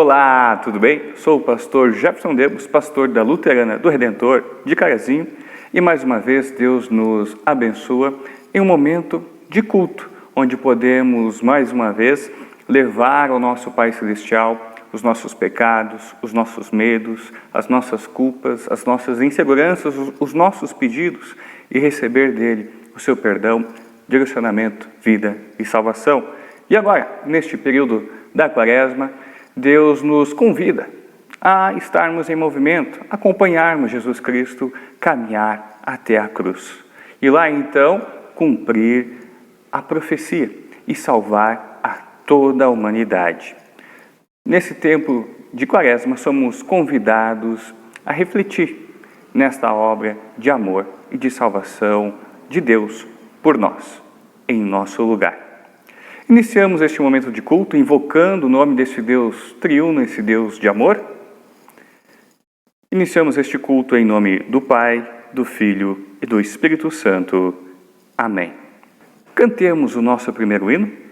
Olá, tudo bem? Sou o pastor Jefferson Debos, pastor da Luterana do Redentor de Carazinho, e mais uma vez Deus nos abençoa em um momento de culto, onde podemos mais uma vez levar ao nosso Pai Celestial os nossos pecados, os nossos medos, as nossas culpas, as nossas inseguranças, os nossos pedidos e receber dele o seu perdão, direcionamento, vida e salvação. E agora, neste período da Quaresma, Deus nos convida a estarmos em movimento, acompanharmos Jesus Cristo caminhar até a cruz. E lá então cumprir a profecia e salvar a toda a humanidade. Nesse tempo de Quaresma, somos convidados a refletir nesta obra de amor e de salvação de Deus por nós, em nosso lugar. Iniciamos este momento de culto invocando o nome desse Deus triuno, esse Deus de amor. Iniciamos este culto em nome do Pai, do Filho e do Espírito Santo. Amém. Cantemos o nosso primeiro hino.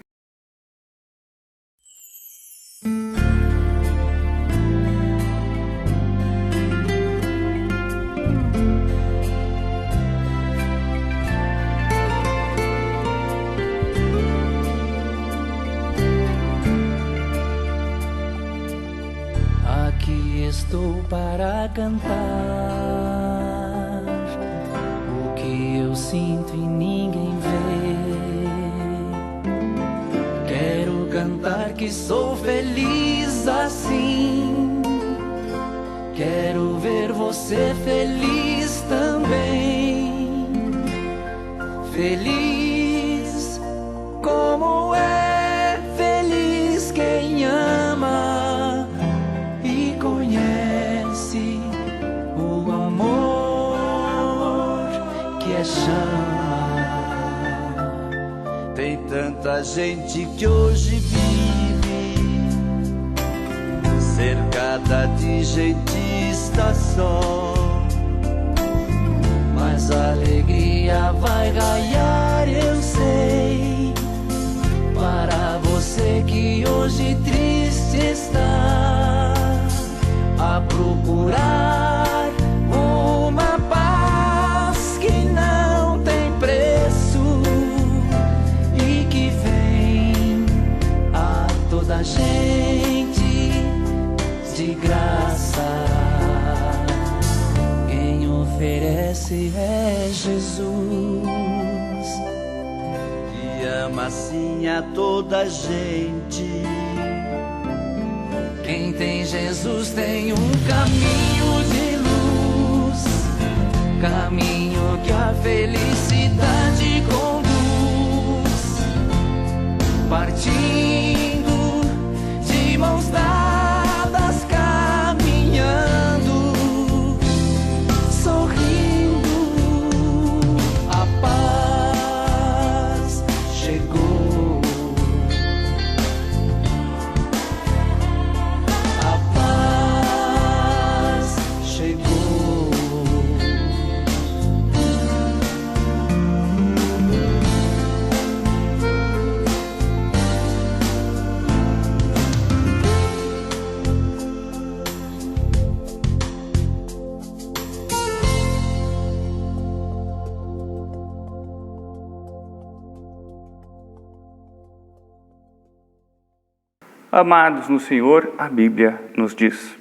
Estou para cantar o que eu sinto e ninguém vê. Quero cantar que sou feliz assim. Quero ver você feliz também. Feliz como é feliz quem ama. Tem tanta gente que hoje vive cercada de gente está só, mas a alegria vai raiar, eu sei, para você que hoje triste está a procurar uma paz que não tem preço e que vem a toda gente de graça. Quem oferece é Jesus, e ama assim a toda gente. Quem tem Jesus tem um caminho de luz, caminho que a felicidade conduz, partindo de mãos dadas, caminhando, sorrindo, a paz chegou. A paz chegou. Amados no Senhor, a Bíblia nos diz: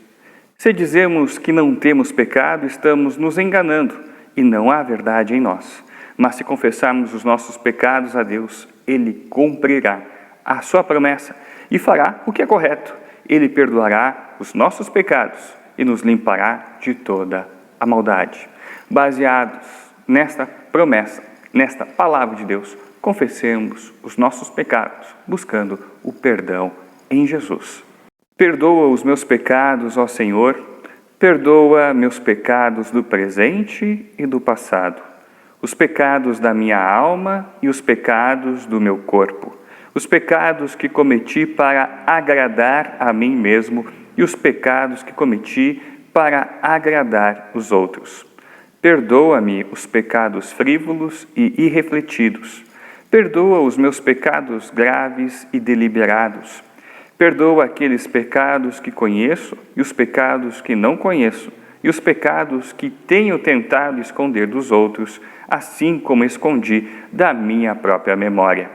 se dizemos que não temos pecado, estamos nos enganando e não há verdade em nós. Mas se confessarmos os nossos pecados a Deus, Ele cumprirá a sua promessa e fará o que é correto. Ele perdoará os nossos pecados e nos limpará de toda a maldade. Baseados nesta promessa, nesta palavra de Deus, confessemos os nossos pecados, buscando o perdão em Jesus. Perdoa os meus pecados, ó Senhor, perdoa meus pecados do presente e do passado, os pecados da minha alma e os pecados do meu corpo, os pecados que cometi para agradar a mim mesmo e os pecados que cometi para agradar os outros. Perdoa-me os pecados frívolos e irrefletidos. Perdoa os meus pecados graves e deliberados. Perdoa aqueles pecados que conheço e os pecados que não conheço, e os pecados que tenho tentado esconder dos outros, assim como escondi da minha própria memória.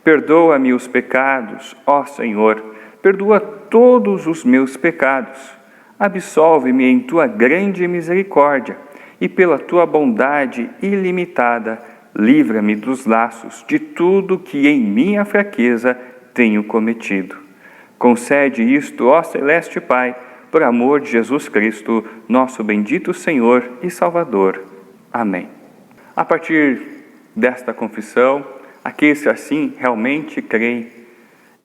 Perdoa-me os pecados, ó Senhor, perdoa todos os meus pecados. Absolve-me em tua grande misericórdia e pela tua bondade ilimitada, livra-me dos laços de tudo que em minha fraqueza tenho cometido. Concede isto, ó Celeste Pai, por amor de Jesus Cristo, nosso bendito Senhor e Salvador. Amém. A partir desta confissão, aqueles que assim realmente creem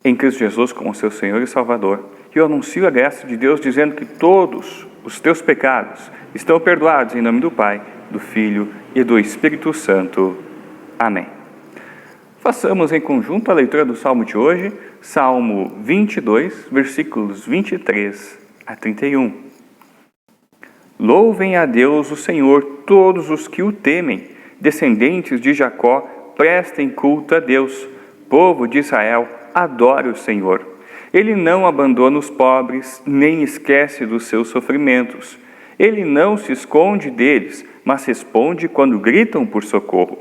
em Cristo Jesus como seu Senhor e Salvador, eu anuncio a graça de Deus dizendo que todos os teus pecados estão perdoados em nome do Pai, do Filho e do Espírito Santo. Amém. Façamos em conjunto a leitura do Salmo de hoje, Salmo 22, versículos 23 a 31. Louvem a Deus o Senhor todos os que o temem, descendentes de Jacó, prestem culto a Deus. Povo de Israel, adore o Senhor. Ele não abandona os pobres, nem esquece dos seus sofrimentos. Ele não se esconde deles, mas responde quando gritam por socorro.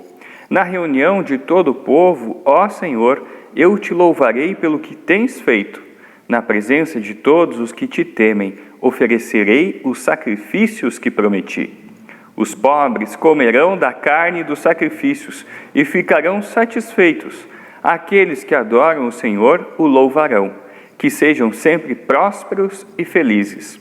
Na reunião de todo o povo, ó Senhor, eu te louvarei pelo que tens feito. Na presença de todos os que te temem, oferecerei os sacrifícios que prometi. Os pobres comerão da carne dos sacrifícios e ficarão satisfeitos. Aqueles que adoram o Senhor o louvarão. Que sejam sempre prósperos e felizes.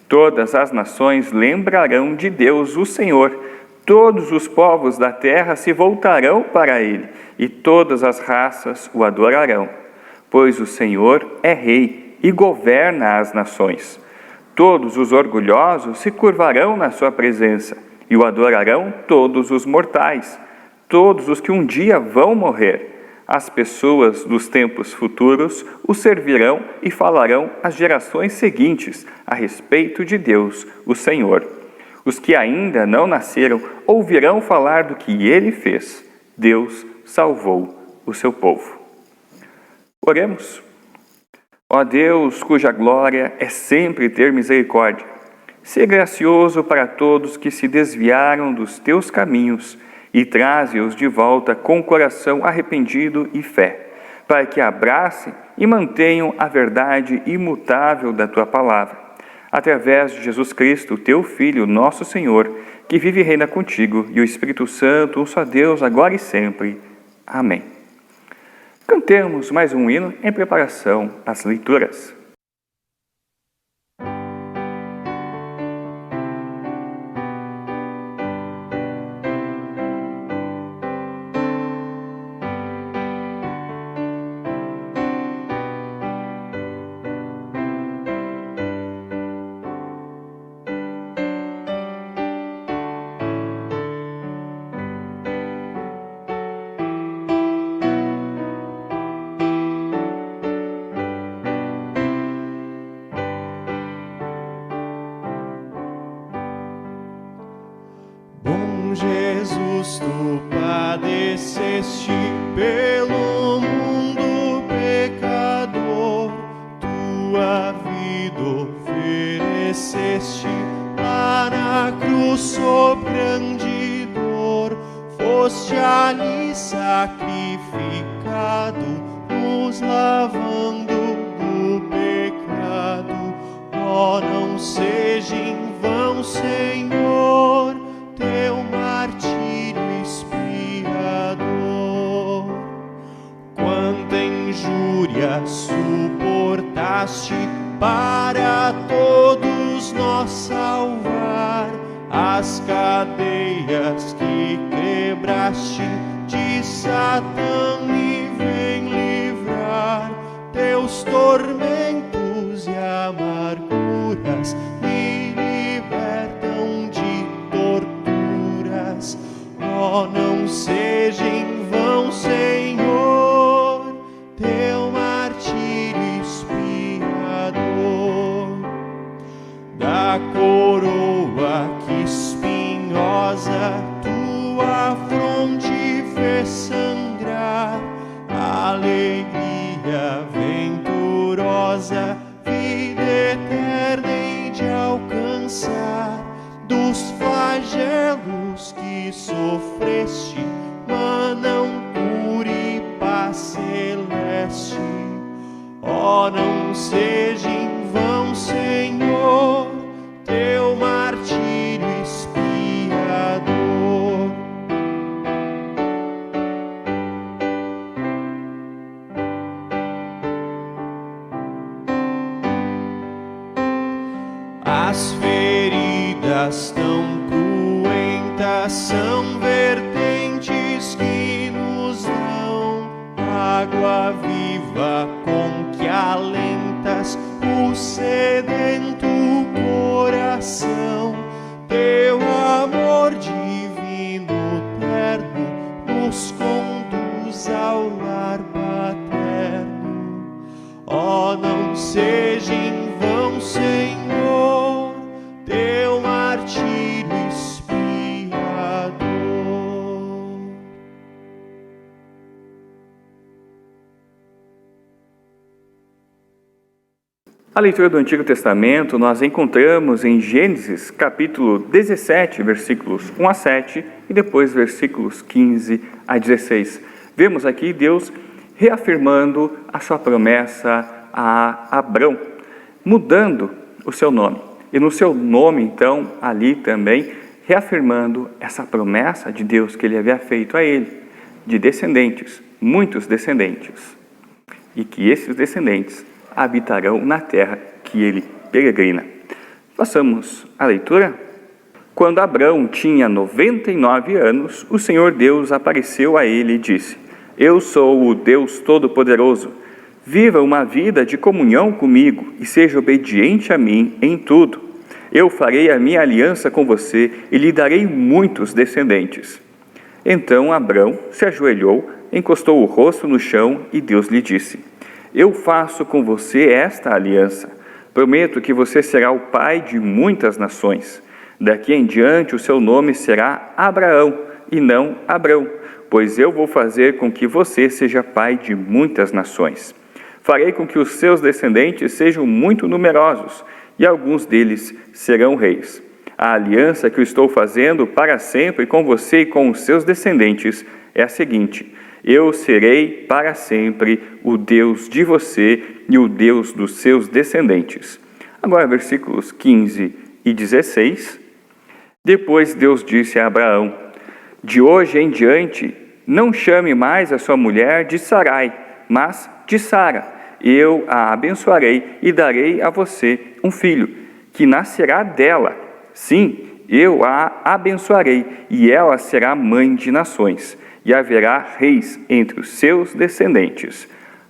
Todas as nações lembrarão de Deus, o Senhor. Todos os povos da terra se voltarão para ele, e todas as raças o adorarão. Pois o Senhor é rei e governa as nações. Todos os orgulhosos se curvarão na sua presença, e o adorarão todos os mortais, todos os que um dia vão morrer. As pessoas dos tempos futuros o servirão e falarão às gerações seguintes a respeito de Deus, o Senhor. Os que ainda não nasceram ouvirão falar do que ele fez. Deus salvou o seu povo. Oremos. Ó Deus, cuja glória é sempre ter misericórdia, sê gracioso para todos que se desviaram dos teus caminhos e traze-os de volta com coração arrependido e fé, para que abracem e mantenham a verdade imutável da tua palavra. Através de Jesus Cristo, teu Filho, nosso Senhor, que vive e reina contigo, e o Espírito Santo, um só Deus, agora e sempre. Amém. Cantemos mais um hino em preparação às leituras. Jesus, tu padeceste pelo mundo pecador, tua vida ofereceste lá na cruz sob grande dor, foste ali sacrificado, nos lavando do pecado. Ó, não seja em vão, Senhor, teu martírio expiador. Quanta injúria suportaste para todos nós salvar, as cadeias que quebraste de Satã me vem livrar. Teus tormentos e amarguras me libertam de torturas. Ó, não seja em vão, Senhor, teu martírio expiador. Da coroa que espinhosa tua fronte fez sangrar, alegria venturosa espinhosa, vida eterna hei de alcançar. Dos flagelos que sofreste, manam cura e paz celeste. Ó, não seja em vão, Senhor, teu martírio expiador. As feridas tão cruentas são vertentes que nos dão água viva com que alentas o sedento coração. Teu amor divino terno nos conduz ao lar paterno. Ó, não seja em vão, Senhor, teu martírio expiador. A leitura do Antigo Testamento nós encontramos em Gênesis, capítulo 17, versículos 1 a 7 e depois versículos 15 a 16. Vemos aqui Deus reafirmando a sua promessa a Abrão, mudando o seu nome. E no seu nome, então, ali também, reafirmando essa promessa de Deus que ele havia feito a ele, de descendentes, muitos descendentes, e que esses descendentes habitarão na terra que ele peregrina. Façamos a leitura. Quando Abrão tinha 99 anos, o Senhor Deus apareceu a ele e disse: Eu sou o Deus Todo-Poderoso. Viva uma vida de comunhão comigo e seja obediente a mim em tudo. Eu farei a minha aliança com você e lhe darei muitos descendentes. Então Abrão se ajoelhou, encostou o rosto no chão e Deus lhe disse: Eu faço com você esta aliança. Prometo que você será o pai de muitas nações. Daqui em diante o seu nome será Abraão e não Abrão, pois eu vou fazer com que você seja pai de muitas nações. Farei com que os seus descendentes sejam muito numerosos e alguns deles serão reis. A aliança que eu estou fazendo para sempre com você e com os seus descendentes é a seguinte: eu serei para sempre o Deus de você e o Deus dos seus descendentes. Agora, versículos 15 e 16. Depois Deus disse a Abraão: De hoje em diante, não chame mais a sua mulher de Sarai, mas de Sara. Eu a abençoarei e darei a você um filho, que nascerá dela. Sim, eu a abençoarei, e ela será mãe de nações, e haverá reis entre os seus descendentes.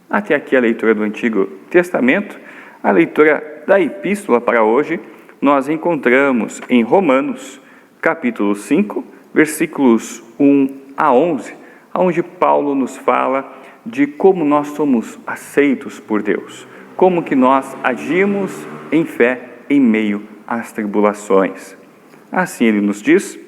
Até aqui a leitura do Antigo Testamento. A leitura da epístola para hoje, nós encontramos em Romanos, capítulo 5, versículos 1 a 11, onde Paulo nos fala de como nós somos aceitos por Deus, como que nós agimos em fé em meio às tribulações. Assim ele nos diz: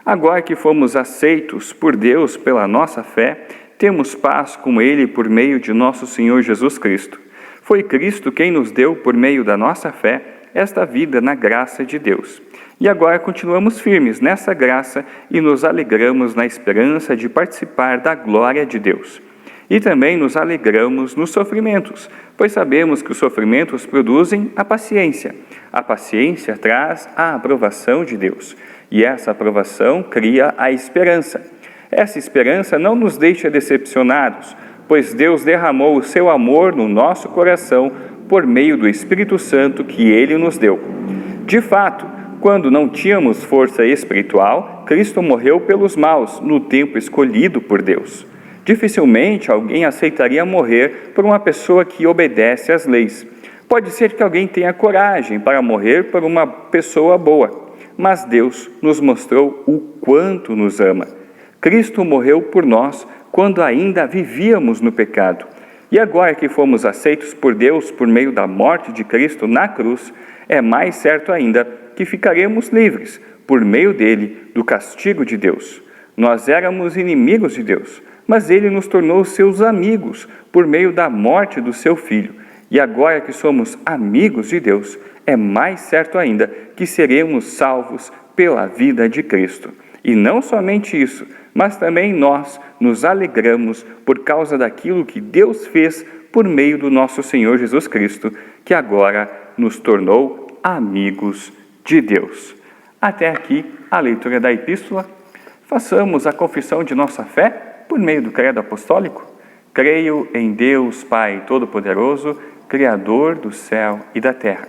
agora que fomos aceitos por Deus pela nossa fé, temos paz com Ele por meio de nosso Senhor Jesus Cristo. Foi Cristo quem nos deu, por meio da nossa fé, esta vida na graça de Deus. E agora continuamos firmes nessa graça e nos alegramos na esperança de participar da glória de Deus. E também nos alegramos nos sofrimentos, pois sabemos que os sofrimentos produzem a paciência. A paciência traz a aprovação de Deus, e essa aprovação cria a esperança. Essa esperança não nos deixa decepcionados, pois Deus derramou o seu amor no nosso coração por meio do Espírito Santo que Ele nos deu. De fato, quando não tínhamos força espiritual, Cristo morreu pelos maus no tempo escolhido por Deus. Dificilmente alguém aceitaria morrer por uma pessoa que obedece às leis. Pode ser que alguém tenha coragem para morrer por uma pessoa boa, mas Deus nos mostrou o quanto nos ama. Cristo morreu por nós quando ainda vivíamos no pecado. E agora que fomos aceitos por Deus por meio da morte de Cristo na cruz, é mais certo ainda que ficaremos livres, por meio dele, do castigo de Deus. Nós éramos inimigos de Deus, mas Ele nos tornou seus amigos por meio da morte do seu Filho. E agora que somos amigos de Deus, é mais certo ainda que seremos salvos pela vida de Cristo. E não somente isso, mas também nós nos alegramos por causa daquilo que Deus fez por meio do nosso Senhor Jesus Cristo, que agora nos tornou amigos de Deus. Até aqui a leitura da epístola. Façamos a confissão de nossa fé por meio do credo apostólico. Creio em Deus Pai Todo-Poderoso, Criador do céu e da terra,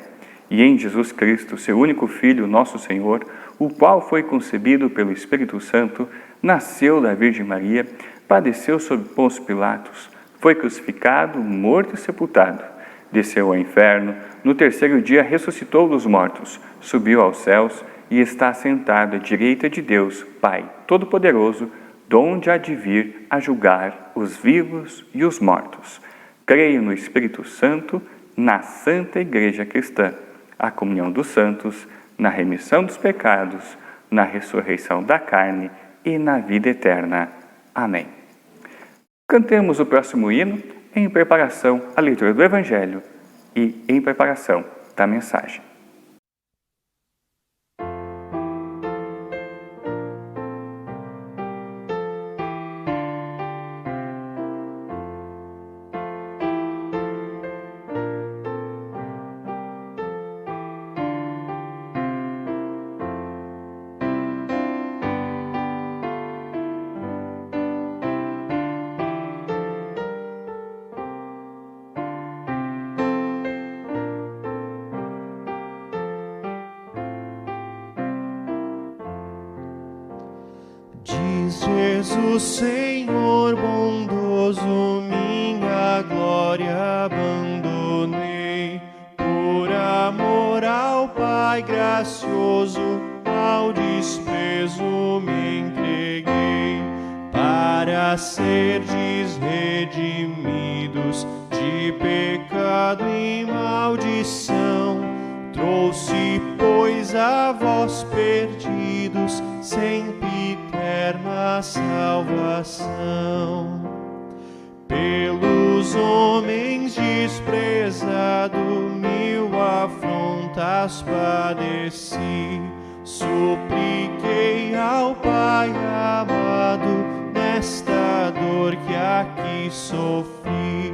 e em Jesus Cristo, seu único Filho, nosso Senhor, o qual foi concebido pelo Espírito Santo, nasceu da Virgem Maria, padeceu sob Pôncio Pilatos, foi crucificado, morto e sepultado, desceu ao inferno, no terceiro dia ressuscitou dos mortos, subiu aos céus e está sentado à direita de Deus, Pai Todo-Poderoso, donde há de vir a julgar os vivos e os mortos. Creio no Espírito Santo, na Santa Igreja Cristã, a comunhão dos santos, na remissão dos pecados, na ressurreição da carne e na vida eterna. Amém. Cantemos o próximo hino em preparação à leitura do Evangelho e em preparação da mensagem. Diz Jesus, Senhor bondoso, minha glória abandonei, por amor ao Pai gracioso, ao desprezo me entreguei, para serdes redimidos de pecado e maldição. Trouxe, pois, a vós perdidos, sempiterna salvação. Pelos homens desprezado, 1000 afrontas padeci. Supliquei ao Pai amado, nesta dor que aqui sofri,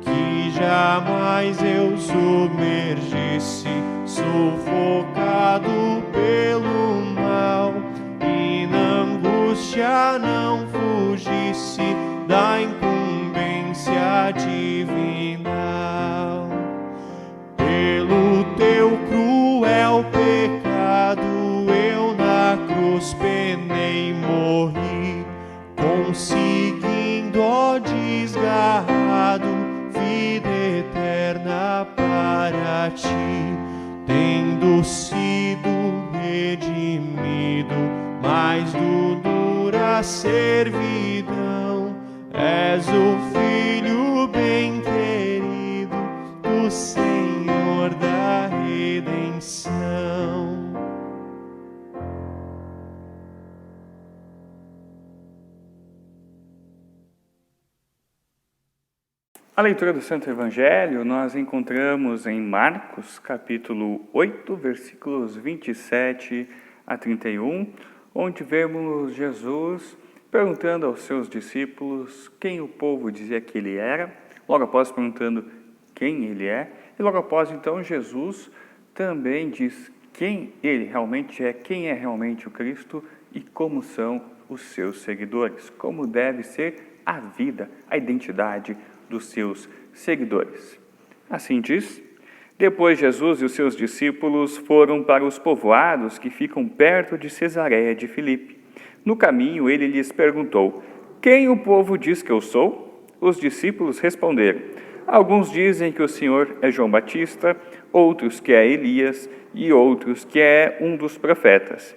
que jamais eu submergisse, sufocado pelo mal, e na angústia não fugisse da incumbência divinal. Pelo teu cruel pecado eu na cruz penei e morri, conseguindo, ó desgarrado, vida eterna para ti. Tendo sido redimido, mais do dura servidão, és o Filho bem querido do Senhor da redenção. A leitura do Santo Evangelho nós encontramos em Marcos, capítulo 8, versículos 27 a 31, onde vemos Jesus perguntando aos seus discípulos quem o povo dizia que ele era, logo após perguntando quem ele é, e logo após então Jesus também diz quem ele realmente é, quem é realmente o Cristo e como são os seus seguidores, como deve ser a vida, a identidade dos seus seguidores. Assim diz: depois Jesus e os seus discípulos foram para os povoados que ficam perto de Cesareia de Filipe. No caminho ele lhes perguntou: quem o povo diz que eu sou? Os discípulos responderam: alguns dizem que o Senhor é João Batista, outros que é Elias e outros que é um dos profetas.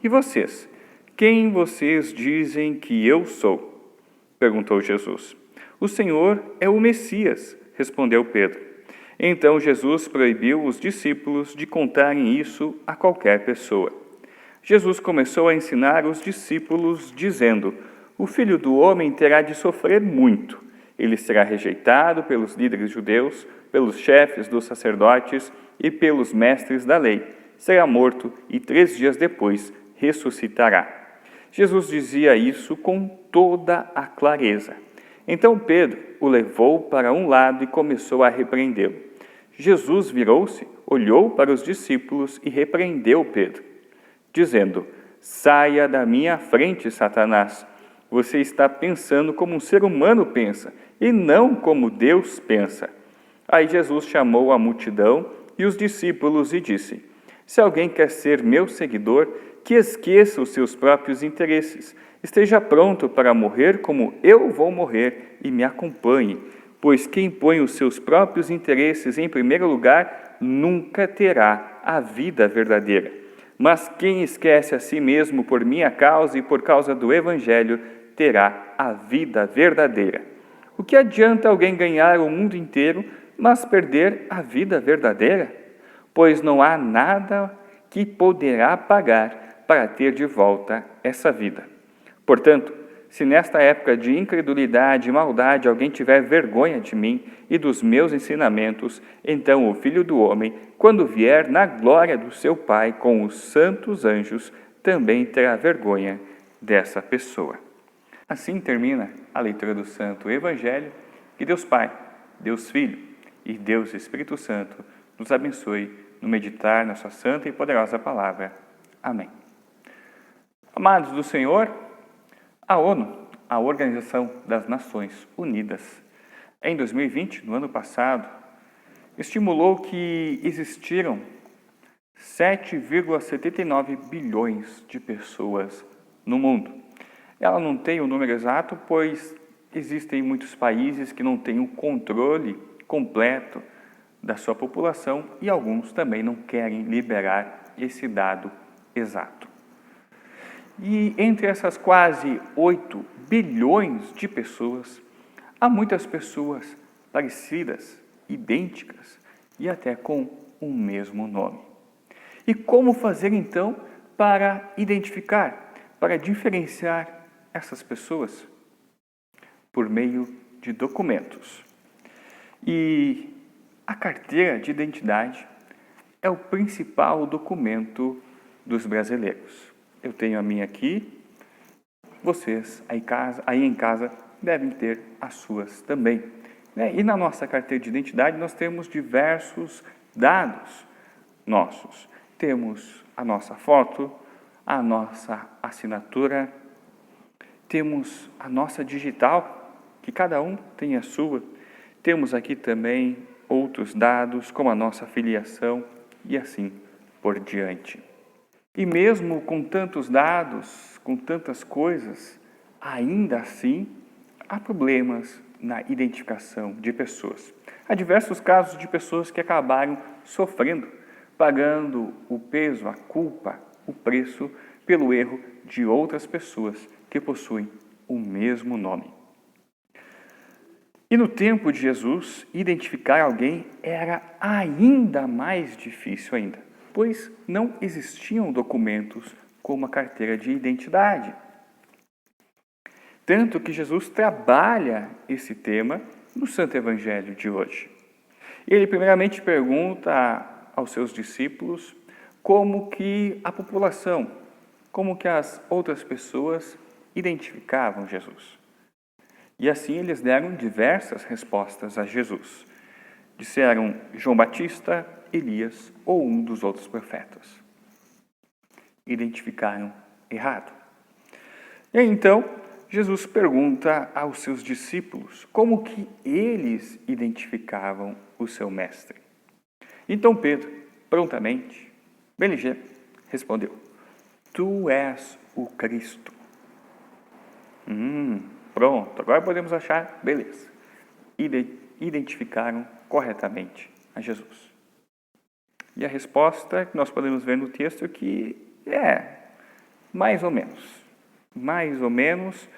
E vocês? Quem vocês dizem que eu sou? Perguntou Jesus. O Senhor é o Messias, respondeu Pedro. Então Jesus proibiu os discípulos de contarem isso a qualquer pessoa. Jesus começou a ensinar os discípulos, dizendo: o Filho do Homem terá de sofrer muito. Ele será rejeitado pelos líderes judeus, pelos chefes dos sacerdotes e pelos mestres da lei. Será morto e 3 dias depois ressuscitará. Jesus dizia isso com toda a clareza. Então Pedro o levou para um lado e começou a repreendê-lo. Jesus virou-se, olhou para os discípulos e repreendeu Pedro, dizendo: saia da minha frente, Satanás. Você está pensando como um ser humano pensa, e não como Deus pensa. Aí Jesus chamou a multidão e os discípulos e disse: se alguém quer ser meu seguidor, que esqueça os seus próprios interesses. Esteja pronto para morrer como eu vou morrer e me acompanhe, pois quem põe os seus próprios interesses em primeiro lugar nunca terá a vida verdadeira. Mas quem esquece a si mesmo por minha causa e por causa do Evangelho terá a vida verdadeira. O que adianta alguém ganhar o mundo inteiro, mas perder a vida verdadeira? Pois não há nada que poderá pagar para ter de volta essa vida. Portanto, se nesta época de incredulidade e maldade alguém tiver vergonha de mim e dos meus ensinamentos, então o Filho do Homem, quando vier na glória do seu Pai com os santos anjos, também terá vergonha dessa pessoa. Assim termina a leitura do Santo Evangelho. Que Deus Pai, Deus Filho e Deus Espírito Santo nos abençoe no meditar na sua santa e poderosa palavra. Amém. Amados do Senhor, a ONU, a Organização das Nações Unidas, em 2020, no ano passado, estimulou que existiram 7,79 bilhões de pessoas no mundo. Ela não tem o número exato, pois existem muitos países que não têm o controle completo da sua população e alguns também não querem liberar esse dado exato. E entre essas quase 8 bilhões de pessoas, há muitas pessoas parecidas, idênticas e até com o mesmo nome. E como fazer então para identificar, para diferenciar essas pessoas? Por meio de documentos. E a carteira de identidade é o principal documento dos brasileiros. Eu tenho a minha aqui, vocês aí em casa devem ter as suas também. E na nossa carteira de identidade nós temos diversos dados nossos. Temos a nossa foto, a nossa assinatura, temos a nossa digital, que cada um tem a sua. Temos aqui também outros dados, como a nossa filiação e assim por diante. E mesmo com tantos dados, com tantas coisas, ainda assim há problemas na identificação de pessoas. Há diversos casos de pessoas que acabaram sofrendo, pagando o peso, a culpa, o preço pelo erro de outras pessoas que possuem o mesmo nome. E no tempo de Jesus, identificar alguém era ainda mais difícil ainda, pois não existiam documentos como a carteira de identidade. Tanto que Jesus trabalha esse tema no Santo Evangelho de hoje. Ele primeiramente pergunta aos seus discípulos como que a população, como que as outras pessoas identificavam Jesus. E assim eles deram diversas respostas a Jesus. Disseram João Batista, Elias ou um dos outros profetas. Identificaram errado. E então, Jesus pergunta aos seus discípulos como que eles identificavam o seu mestre. Então Pedro, prontamente, bem ligeiro, respondeu: Tu és o Cristo. Pronto, agora podemos achar, beleza. Identificaram corretamente a Jesus. E a resposta que nós podemos ver no texto que é mais ou menos,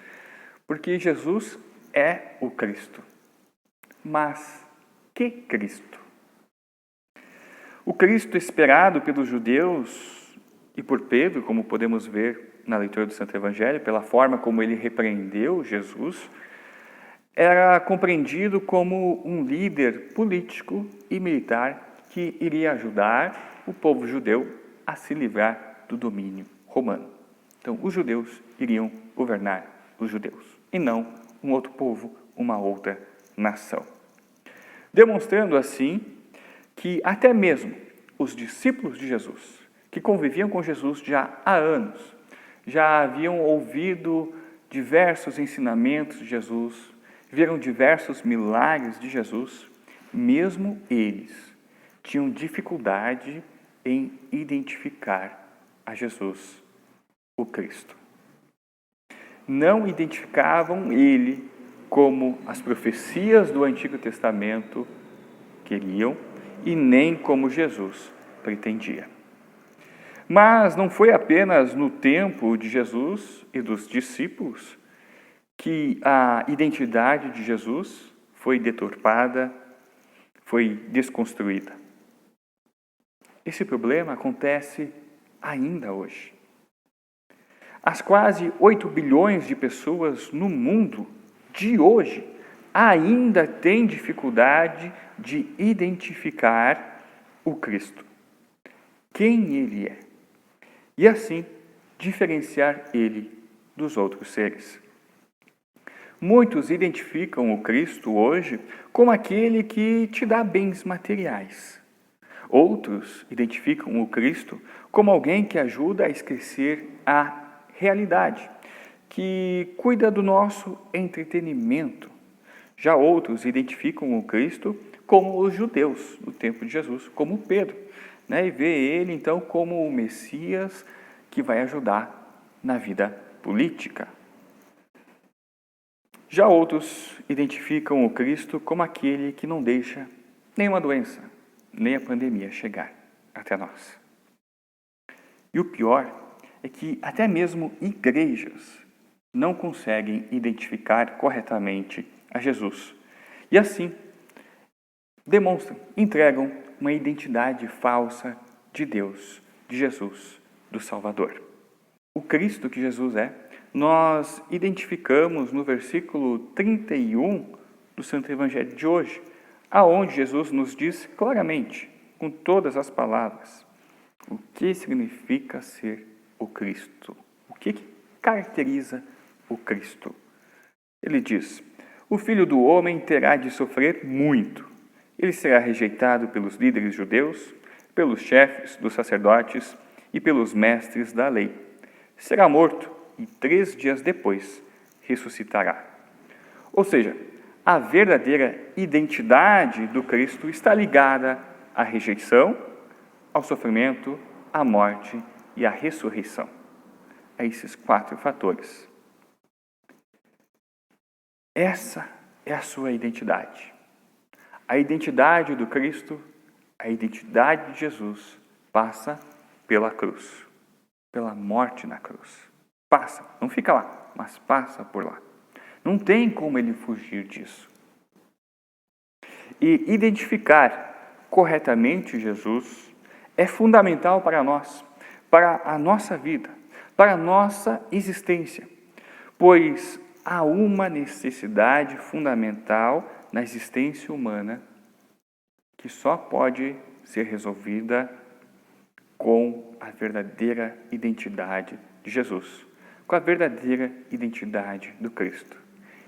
porque Jesus é o Cristo. Mas que Cristo? O Cristo esperado pelos judeus e por Pedro, como podemos ver na leitura do Santo Evangelho, pela forma como ele repreendeu Jesus, era compreendido como um líder político e militar que iria ajudar o povo judeu a se livrar do domínio romano. Então, os judeus iriam governar os judeus, e não um outro povo, uma outra nação. Demonstrando assim que até mesmo os discípulos de Jesus, que conviviam com Jesus já há anos, já haviam ouvido diversos ensinamentos de Jesus, viram diversos milagres de Jesus, mesmo eles tinham dificuldade em identificar a Jesus, o Cristo. Não identificavam ele como as profecias do Antigo Testamento queriam e nem como Jesus pretendia. Mas não foi apenas no tempo de Jesus e dos discípulos que a identidade de Jesus foi deturpada, foi desconstruída. Esse problema acontece ainda hoje. As quase 8 bilhões de pessoas no mundo de hoje ainda têm dificuldade de identificar o Cristo, quem Ele é, e assim diferenciar Ele dos outros seres. Muitos identificam o Cristo hoje como aquele que te dá bens materiais. Outros identificam o Cristo como alguém que ajuda a esquecer a realidade, que cuida do nosso entretenimento. Já outros identificam o Cristo como os judeus no tempo de Jesus, como Pedro, e vê ele então como o Messias que vai ajudar na vida política. Já outros identificam o Cristo como aquele que não deixa nenhuma doença, nem a pandemia chegar até nós. E o pior é que até mesmo igrejas não conseguem identificar corretamente a Jesus. E assim, demonstram, entregam uma identidade falsa de Deus, de Jesus, do Salvador. O Cristo que Jesus é, nós identificamos no versículo 31 do Santo Evangelho de hoje, aonde Jesus nos diz claramente, com todas as palavras, o que significa ser o Cristo. O que caracteriza o Cristo? Ele diz: o Filho do Homem terá de sofrer muito. Ele será rejeitado pelos líderes judeus, pelos chefes dos sacerdotes e pelos mestres da lei. Será morto e 3 dias depois ressuscitará. Ou seja, a verdadeira identidade do Cristo está ligada à rejeição, ao sofrimento, à morte e à ressurreição. A esses 4 fatores. Essa é a sua identidade. A identidade do Cristo, a identidade de Jesus, passa pela cruz, pela morte na cruz. Passa, não fica lá, mas passa por lá. Não tem como ele fugir disso. E identificar corretamente Jesus é fundamental para nós, para a nossa vida, para a nossa existência, pois há uma necessidade fundamental na existência humana que só pode ser resolvida com a verdadeira identidade de Jesus, com a verdadeira identidade do Cristo.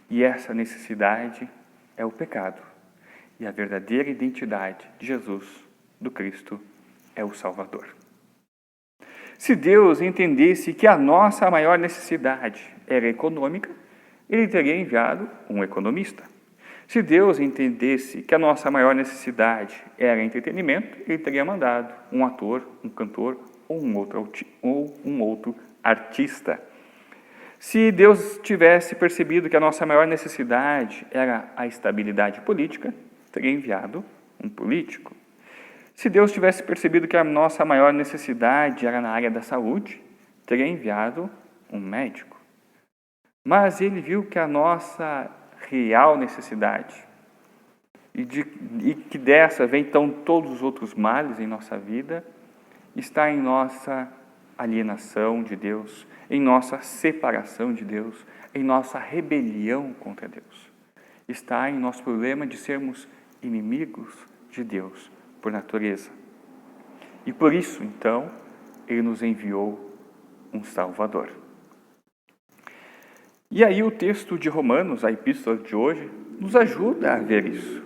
E essa necessidade é o pecado. E a verdadeira identidade de Jesus, do Cristo, é o Salvador. Se Deus entendesse que a nossa maior necessidade era econômica, Ele teria enviado um economista. Se Deus entendesse que a nossa maior necessidade era entretenimento, Ele teria mandado um ator, um cantor ou um outro artista. Se Deus tivesse percebido que a nossa maior necessidade era a estabilidade política, teria enviado um político. Se Deus tivesse percebido que a nossa maior necessidade era na área da saúde, teria enviado um médico. Mas Ele viu que a nossa real necessidade, e que dessa vem então todos os outros males em nossa vida, está em nossa alienação de Deus, em nossa separação de Deus, em nossa rebelião contra Deus. está em nosso problema de sermos inimigos de Deus por natureza. E por isso, então, Ele nos enviou um Salvador. E aí o texto de Romanos, a epístola de hoje, nos ajuda a ver isso.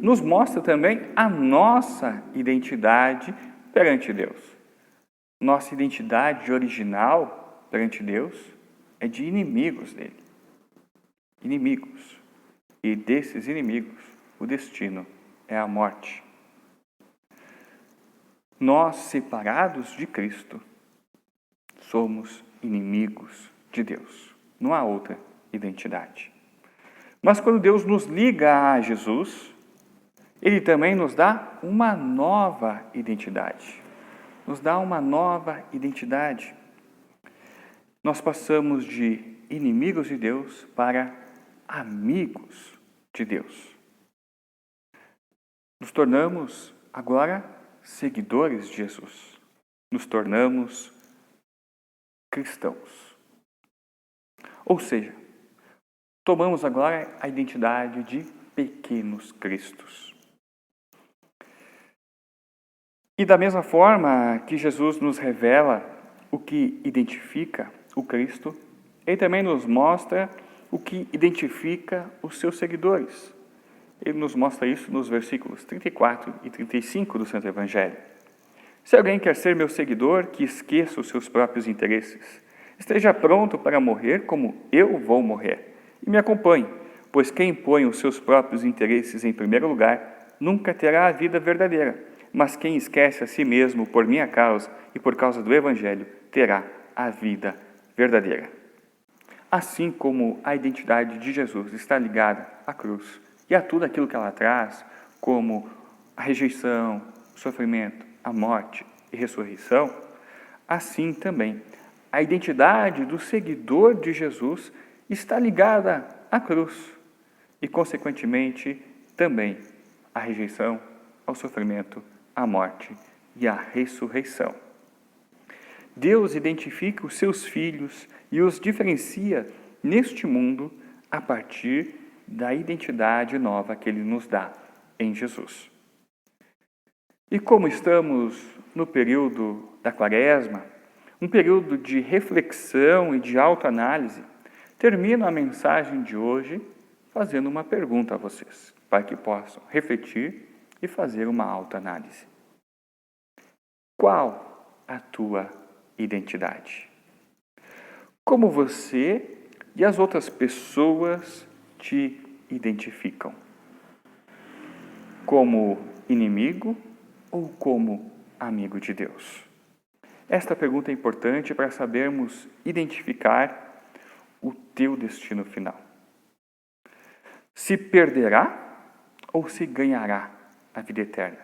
Nos mostra também a nossa identidade perante Deus. Nossa identidade original perante Deus é de inimigos dele. Inimigos. E desses inimigos, o destino é a morte. Nós, separados de Cristo, somos inimigos de Deus. Não há outra identidade. Mas quando Deus nos liga a Jesus, Ele também nos dá uma nova identidade. Nos dá uma nova identidade. Nós passamos de inimigos de Deus para amigos de Deus. Nos tornamos agora seguidores de Jesus. Nos tornamos cristãos. Ou seja, tomamos agora a identidade de pequenos cristos. E da mesma forma que Jesus nos revela o que identifica o Cristo, Ele também nos mostra o que identifica os seus seguidores. Ele nos mostra isso nos versículos 34 e 35 do Santo Evangelho. Se alguém quer ser meu seguidor, que esqueça os seus próprios interesses. Esteja pronto para morrer como eu vou morrer. E me acompanhe, pois quem põe os seus próprios interesses em primeiro lugar nunca terá a vida verdadeira. Mas quem esquece a si mesmo por minha causa e por causa do Evangelho terá a vida verdadeira. Assim como a identidade de Jesus está ligada à cruz e a tudo aquilo que ela traz, como a rejeição, o sofrimento, a morte e ressurreição, assim também a identidade do seguidor de Jesus está ligada à cruz e, consequentemente, também à rejeição, ao sofrimento, à morte e à ressurreição. Deus identifica os seus filhos e os diferencia neste mundo a partir da identidade nova que Ele nos dá em Jesus. E como estamos no período da Quaresma, um período de reflexão e de autoanálise, termino a mensagem de hoje fazendo uma pergunta a vocês, para que possam refletir e fazer uma autoanálise. Qual a tua identidade? Como você e as outras pessoas te identificam? Como inimigo ou como amigo de Deus? Esta pergunta é importante para sabermos identificar o teu destino final. Se perderá ou se ganhará a vida eterna?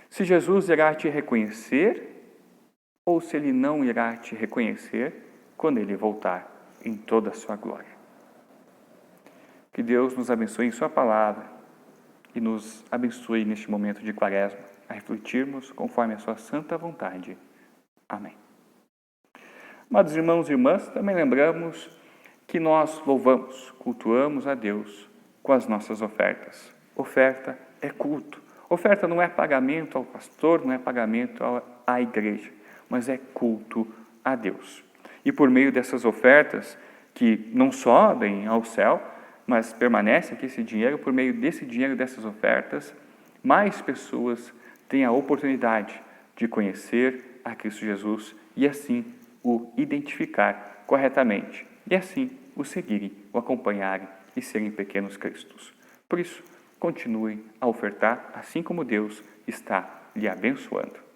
Se Jesus irá te reconhecer ou se Ele não irá te reconhecer quando Ele voltar em toda a sua glória. Que Deus nos abençoe em Sua palavra e nos abençoe neste momento de Quaresma, a refletirmos conforme a Sua santa vontade. Amém. Amados irmãos e irmãs, também lembramos que nós louvamos, cultuamos a Deus com as nossas ofertas. Oferta é culto. Oferta não é pagamento ao pastor, não é pagamento à igreja, mas é culto a Deus. E por meio dessas ofertas, que não sobem ao céu, mas permanece aqui esse dinheiro, por meio desse dinheiro, dessas ofertas, mais pessoas têm a oportunidade de conhecer a Cristo Jesus e assim o identificar corretamente, e assim o seguirem, o acompanharem e serem pequenos cristos. Por isso, continuem a ofertar, assim como Deus está lhe abençoando.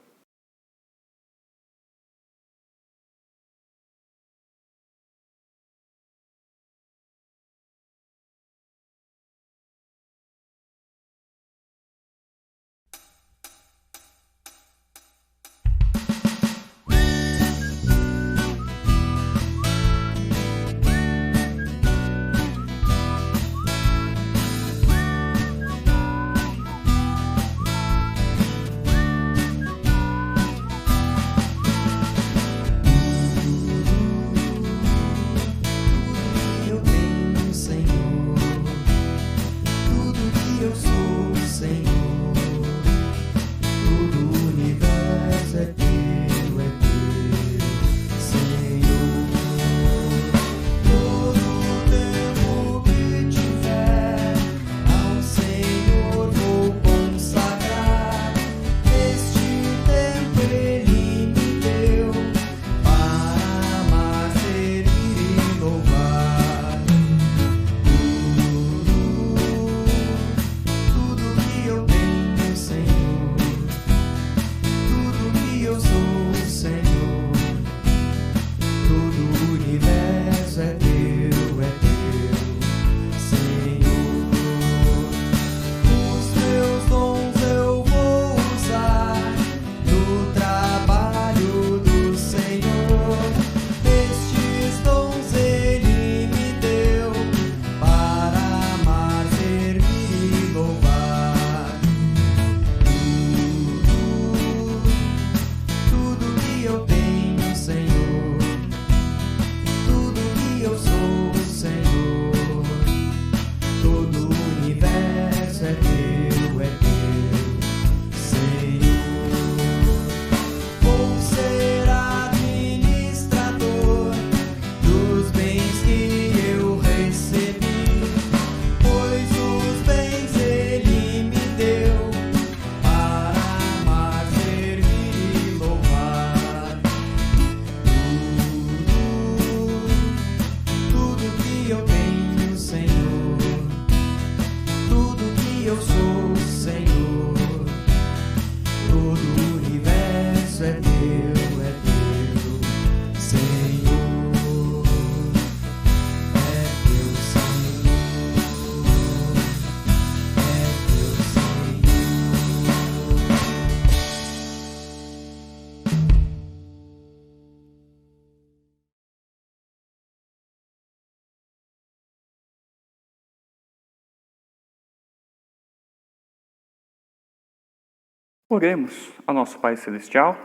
Oremos ao nosso Pai Celestial.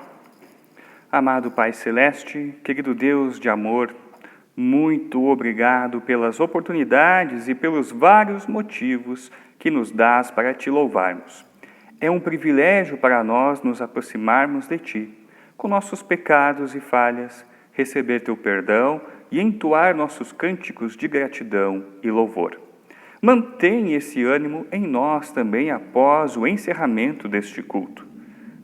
Amado Pai Celeste, querido Deus de amor, muito obrigado pelas oportunidades e pelos vários motivos que nos dás para te louvarmos. É um privilégio para nós nos aproximarmos de Ti, com nossos pecados e falhas, receber Teu perdão e entoar nossos cânticos de gratidão e louvor. Mantém esse ânimo em nós também após o encerramento deste culto.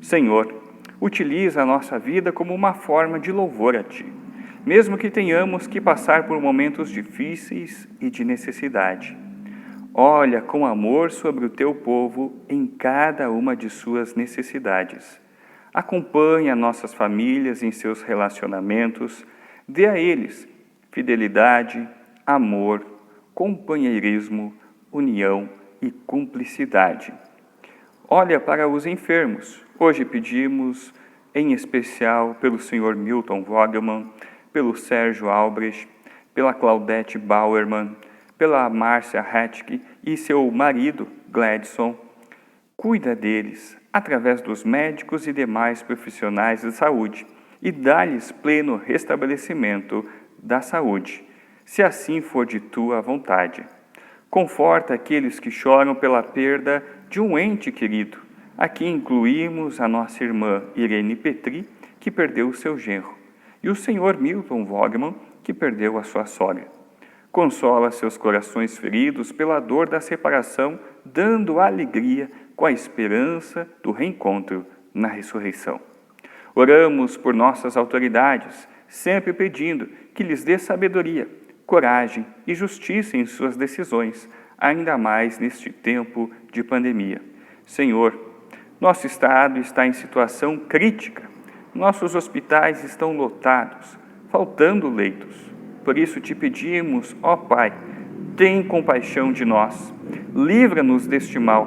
Senhor, utiliza a nossa vida como uma forma de louvor a Ti, mesmo que tenhamos que passar por momentos difíceis e de necessidade. Olha com amor sobre o Teu povo em cada uma de suas necessidades. Acompanha nossas famílias em seus relacionamentos, dê a eles fidelidade, amor, companheirismo, união e cumplicidade. Olha para os enfermos. Hoje pedimos, em especial, pelo Sr. Milton Vogelmann, pelo Sérgio Albrecht, pela Claudete Bauermann, pela Márcia Hatke e seu marido, Gladson. Cuida deles, através dos médicos e demais profissionais de saúde, e dá-lhes pleno restabelecimento da saúde, se assim for de Tua vontade. Conforta aqueles que choram pela perda de um ente querido. Aqui incluímos a nossa irmã Irene Petri, que perdeu o seu genro, e o Sr. Milton Vogelmann, que perdeu a sua sogra. Consola seus corações feridos pela dor da separação, dando alegria com a esperança do reencontro na ressurreição. Oramos por nossas autoridades, sempre pedindo que lhes dê sabedoria, coragem e justiça em suas decisões, ainda mais neste tempo de pandemia. Senhor, nosso estado está em situação crítica. Nossos hospitais estão lotados, faltando leitos. Por isso te pedimos, ó Pai, tem compaixão de nós. Livra-nos deste mal.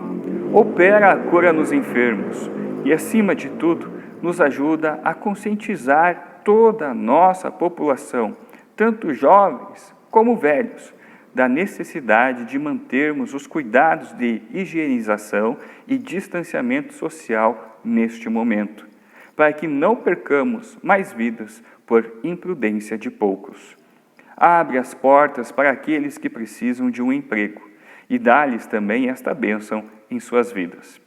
Opera a cura nos enfermos. E, acima de tudo, nos ajuda a conscientizar toda a nossa população, tanto jovens como velhos, da necessidade de mantermos os cuidados de higienização e distanciamento social neste momento, para que não percamos mais vidas por imprudência de poucos. Abre as portas para aqueles que precisam de um emprego e dá-lhes também esta bênção em suas vidas.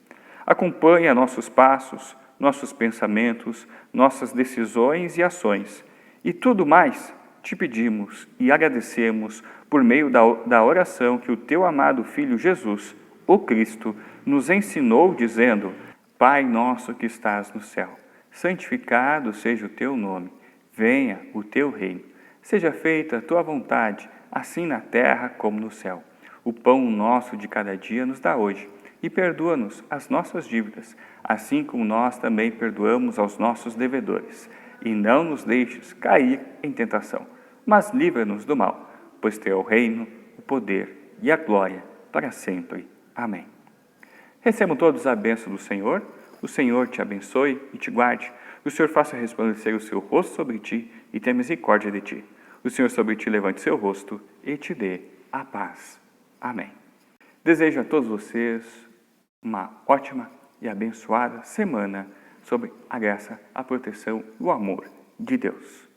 Acompanha nossos passos, nossos pensamentos, nossas decisões e ações. E tudo mais te pedimos e agradecemos por meio da oração que o Teu amado Filho Jesus, o Cristo, nos ensinou dizendo: Pai nosso que estás no céu, santificado seja o Teu nome, venha o Teu reino, seja feita a Tua vontade, assim na terra como no céu. O pão nosso de cada dia nos dá hoje, e perdoa-nos as nossas dívidas, assim como nós também perdoamos aos nossos devedores. E não nos deixes cair em tentação, mas livra-nos do mal, pois Teu é o reino, o poder e a glória para sempre. Amém. Recebam todos a bênção do Senhor. O Senhor te abençoe e te guarde. O Senhor faça resplandecer o seu rosto sobre ti e tenha misericórdia de ti. O Senhor sobre ti levante seu rosto e te dê a paz. Amém. Desejo a todos vocês uma ótima e abençoada semana sobre a graça, a proteção e o amor de Deus.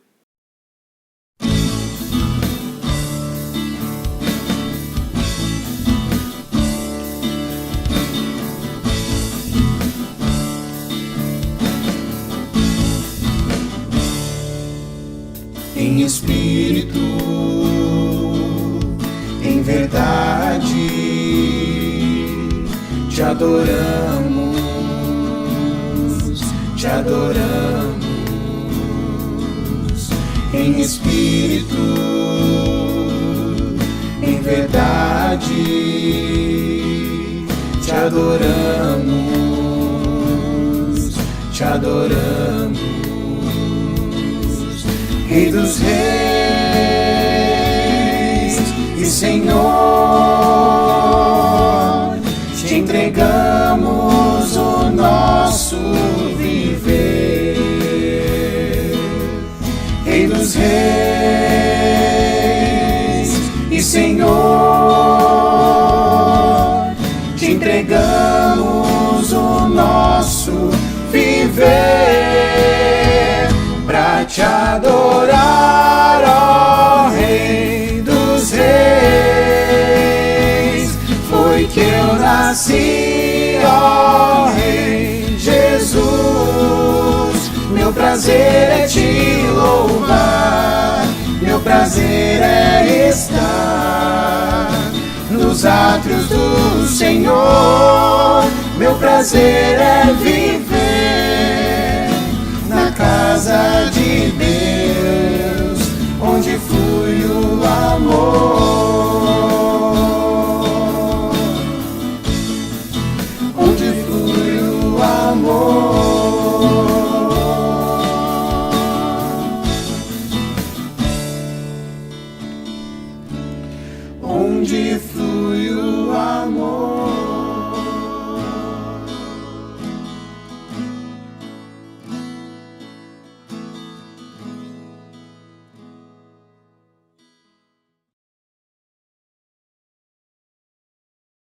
Em espírito, em verdade, te adoramos, te adoramos. Em espírito, em verdade, te adoramos, te adoramos. Rei dos reis e Senhor, te entregamos o nosso viver. Rei dos reis e Senhor, te entregamos o nosso viver pra te adorar, ó Rei dos Reis. Foi que eu nasci, ó Rei Jesus. Meu prazer é te louvar, meu prazer é estar nos átrios do Senhor. Meu prazer é viver na casa de Deus, onde flui o amor, onde flui o amor. Onde flui